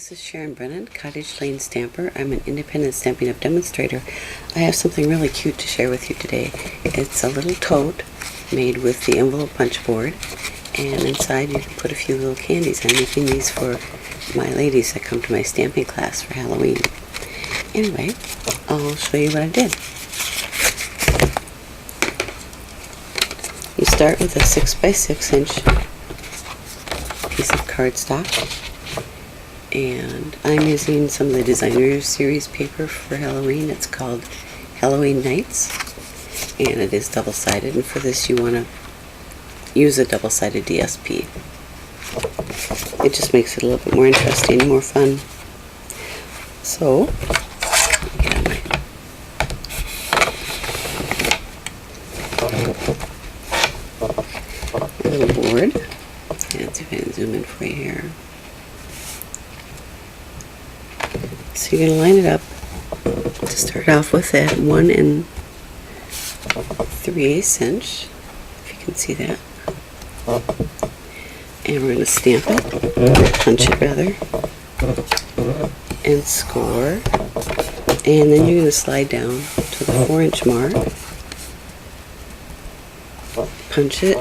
this is Sharon Brennan, Cottage Lane Stamper. I'm an independent Stampin' Up! Demonstrator. I have something really cute to share with you today. It's a little tote made with the envelope punch board, and inside you can put a few little candies. I'm making these for my ladies that come to my stamping class for Halloween. Anyway, I'll show you what I did. You start with a 6x6 inch piece of cardstock, and I'm using some of the Designer Series paper for Halloween. It's called Halloween Nights, and it is double-sided, and for this you want to use a double-sided DSP. It just makes it a little bit more interesting, more fun. So, get my little board. Let's see if I can zoom in for you here. So you're going to line it up to start off with at 1 3/8 inch, if you can see that. And we're going to stamp it, punch it rather, and score. And then you're going to slide down to the 4-inch mark, punch it,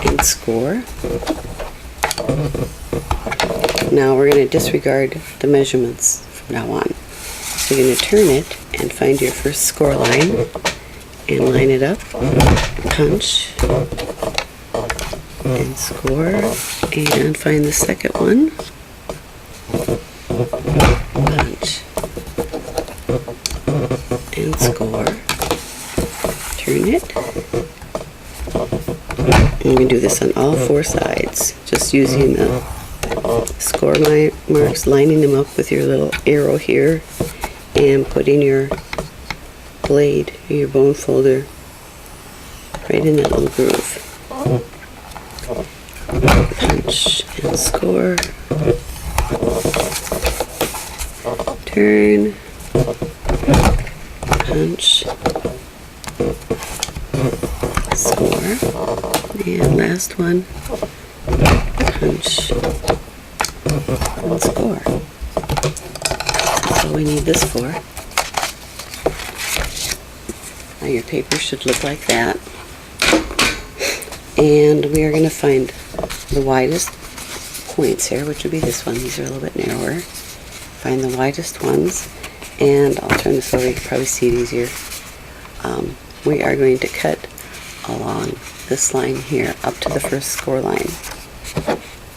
and score. Now we're going to disregard the measurements from now on. So you're going to turn it and find your first score line and line it up, punch, and score, and find the second one, punch, and score, turn it. And we do this on all 4 sides, just using the score marks, lining them up with your little arrow here, and putting your blade, your bone folder, right in that little groove. Punch and score, turn, punch, score, and last one, punch, and score. That's all we need this for. Now your paper should look like that. And we are going to find the widest points here, which would be this one. These are a little bit narrower. Find the widest ones, and I'll turn this over, you can probably see it easier. We are going to cut along this line here up to the first score line.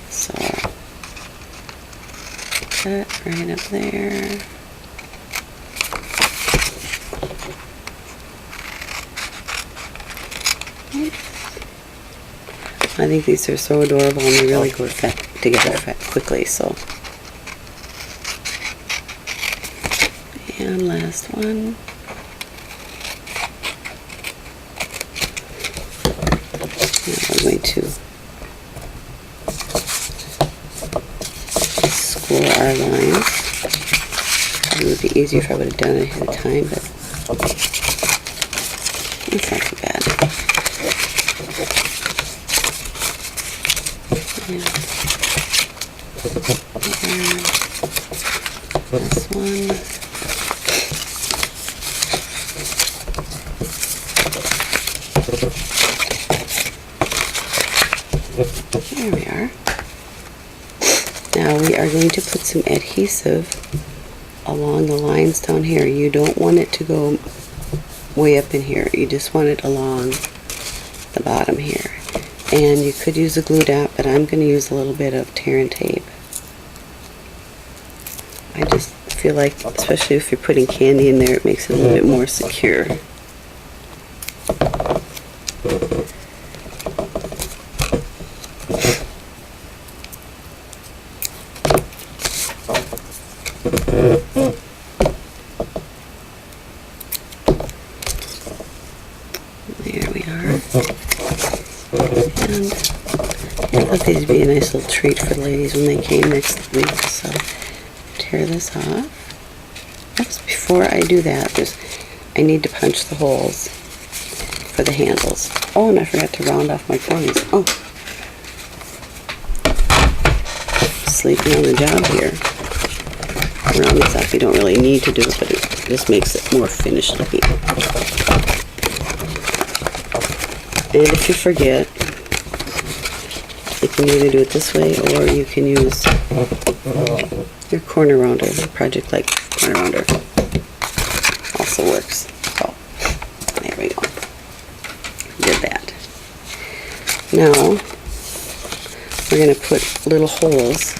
So, cut right up there. I think these are so adorable, and they really go together quickly. So, and last one. Now I'm going to score our lines. It would be easier if I would have done it ahead of time, but it's not too bad. This one. There we are. Now we are going to put some adhesive along the lines down here. You don't want it to go way up in here. You just want it along the bottom here. And you could use a glue dot, but I'm going to use a little bit of tear and tape. I just feel like, especially if you're putting candy in there, it makes it a little bit more secure. There we are. And I thought these would be a nice little treat for the ladies when they came next week. So tear this off. Oops, before I do that, I need to punch the holes for the handles. Oh, and I forgot to round off my corners. Oh, sleeping on the job here. round these up. You don't really need to do it, but it just makes it more finished looking. And if you forget, you can either do it this way, or you can use your corner rounder. Project like corner rounder also works. So there we go. Did that. Now we're going to put little holes,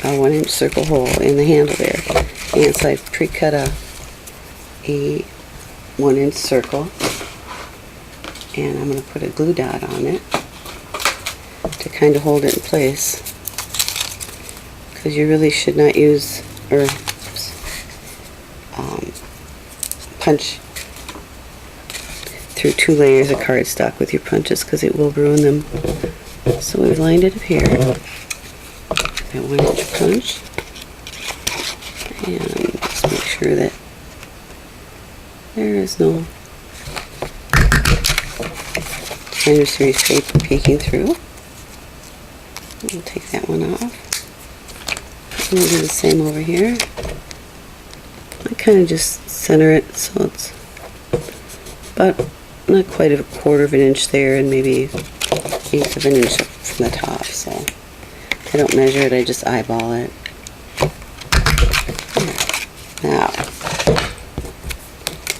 a 1-inch circle hole in the handle there. And so I've pre-cut a 1-inch circle, and I'm going to put a glue dot on it to kind of hold it in place, because you really should not use or punch through 2 layers of cardstock with your punches, because it will ruin them. So we've lined it up here, that 1-inch punch, and just make sure that there is no Kinder Series paper peeking through. We'll take that one off. And we'll do the same over here. I kind of just center it so it's about not quite a 1/4 of an inch there, and maybe 1/8 of an inch up from the top. So I don't measure it, I just eyeball it. Now,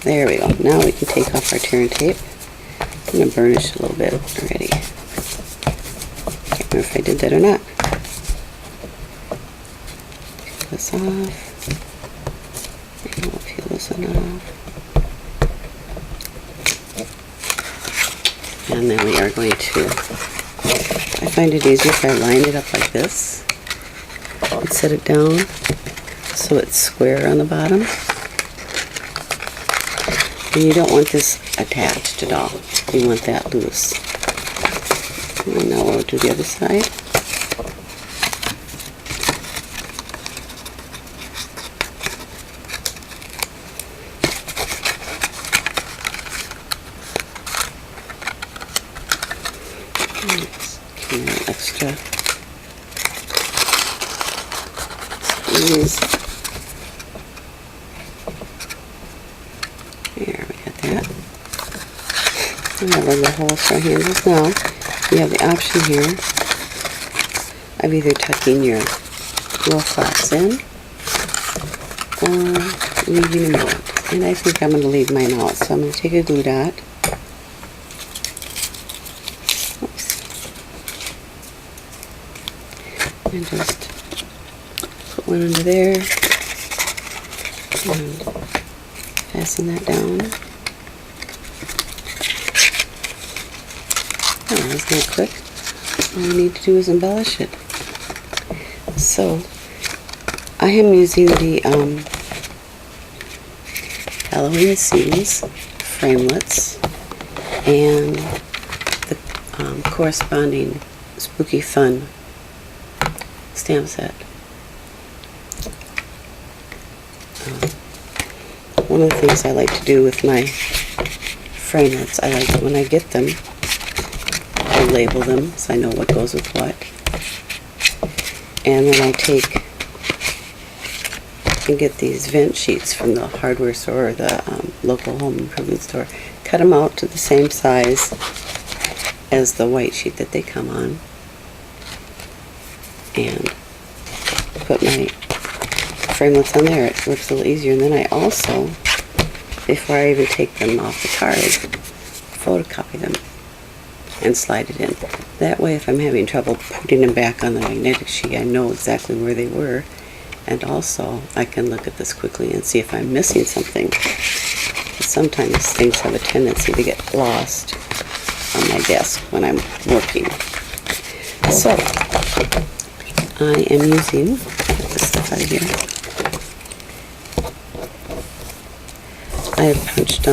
there we go. Now we can take off our tear and tape. I'm going to burnish it a little bit already. Can't remember if I did that or not. Peel this off. And we'll peel this one off. And then we are going to, I find it easier if I line it up like this and set it down so it's square on the bottom. And you don't want this attached at all. You want that loose. And now we'll do the other side. Extra squeeze. There, we got that. And I love the holes for our handles. Now, you have the option here of either tucking your roll flaps in or leaving them out. And I think I'm going to leave mine out. So I'm going to take a glue dot. And just put one under there and fasten that down. Oh, that was not quick. All we need to do is embellish it. So I am using the Halloween Scenes framelits and the corresponding Spooky Fun stamp set. One of the things I like to do with my framelits, I like when I get them, I label them so I know what goes with what. And then I take and get these vent sheets from the hardware store or the local home improvement store, cut them out to the same size as the white sheet that they come on, and put my framelits on there. It looks a little easier. And then I also, before I even take them off the card, photocopy them and slide it in. That way, if I'm having trouble putting them back on the magnetic sheet, I know exactly where they were, and also I can look at this quickly and see if I'm missing something. Sometimes things have a tendency to get lost on my desk when I'm working. So I am using, get this stuff out of here. I have punched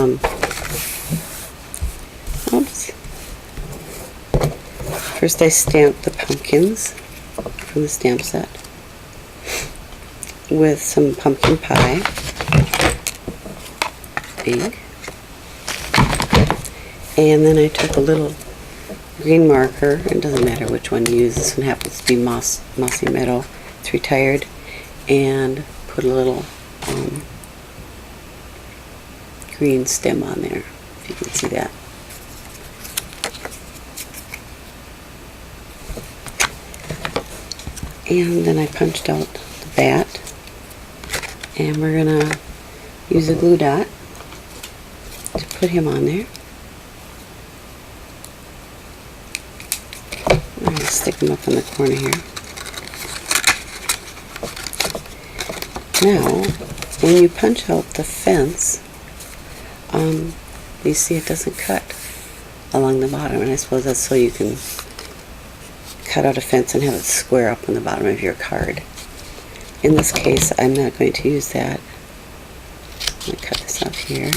oops. First I stamped the pumpkins from the stamp set with some pumpkin pie ink. And then I took a little green marker, it doesn't matter which one you use, this one happens to be Mossy Meadow, it's retired, and put a little green stem on there, if you can see that. And then I punched out the bat, and we're gonna use a glue dot to put him on there. I'm gonna stick him up in the corner here. Now, when you punch out the fence, you see it doesn't cut along the bottom, and I suppose that's so you can cut out a fence and have it square up on the bottom of your card. In this case, I'm not going to use that. I'm going to cut this off here.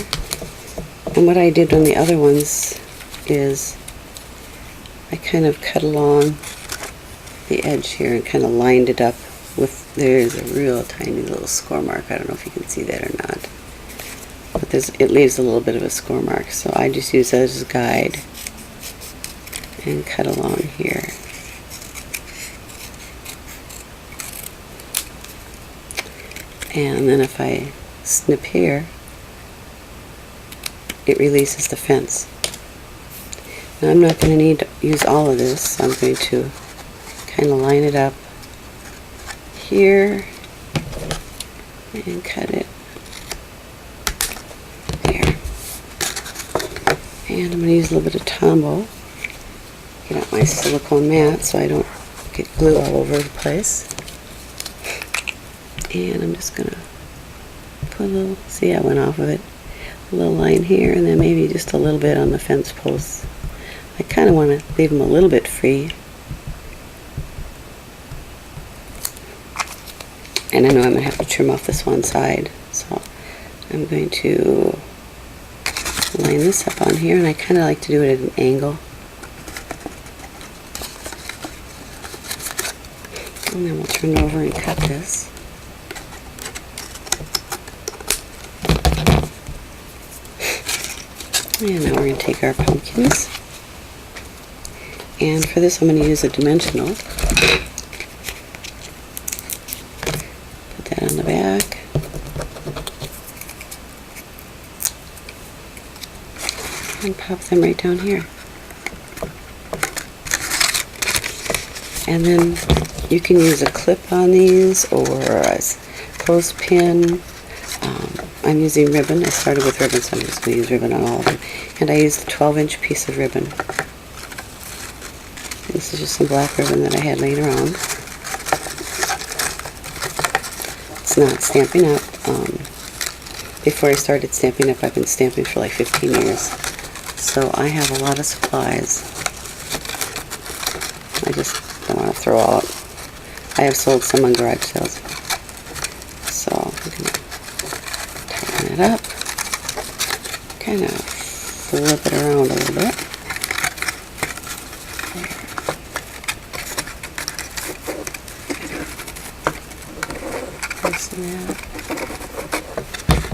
And what I did on the other ones is I kind of cut along the edge here and kind of lined it up with, there's a real tiny little score mark. I don't know if you can see that or not. But it leaves a little bit of a score mark, so I just use that as a guide and cut along here. And then if I snip here, it releases the fence. Now I'm not going to need to use all of this. I'm going to kind of line it up here and cut it there. And I'm going to use a little bit of Tombow. Get out my silicone mat so I don't get glue all over the place. And I'm just going to put a little, see I went off of it, a little line here, and then maybe just a little bit on the fence posts. I kind of want to leave them a little bit free. And I know I'm going to have to trim off this one side, so I'm going to line this up on here, and I kind of like to do it at an angle. And then we'll turn it over and cut this. And now we're going to take our pumpkins, and for this I'm going to use a dimensional. Put that on the back. And pop them right down here. And then you can use a clip on these or a clothespin. I'm using ribbon. I started with ribbon, so I'm just going to use ribbon on all of them. And I used a 12-inch piece of ribbon. This is just some black ribbon that I had laying around. It's not Stampin' Up. Before I started Stampin' Up, I've been stamping for like 15 years. So I have a lot of supplies. I just don't want to throw out. I have sold some on garage sales. So I'm going to tighten it up. Kind of flip it around a little bit.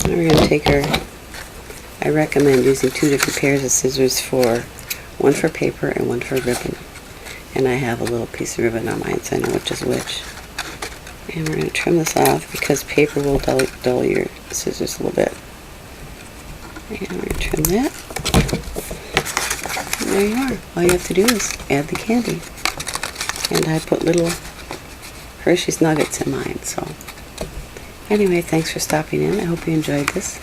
Now we're going to take our, I recommend using 2 different pairs of scissors, one for paper and one for ribbon. And I have a little piece of ribbon on mine, so I know which is which. And we're going to trim this off because paper will dull your scissors a little bit. And we're going to trim that. And there you are. All you have to do is add the candy. And I put little Hershey's Nuggets in mine. So anyway, thanks for stopping in. I hope you enjoyed this.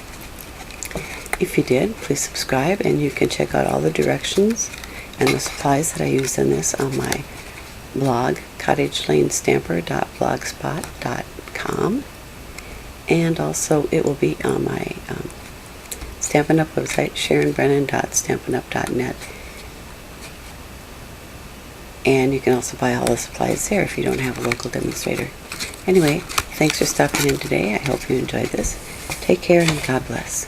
If you did, please subscribe, and you can check out all the directions and the supplies that I used in this on my blog, cottagelanestamper.blogspot.com. And also it will be on my Stampin' Up website, sharonbrennan.stampinup.net. And you can also buy all the supplies there if you don't have a local demonstrator. Anyway, thanks for stopping in today. I hope you enjoyed this. Take care and God bless.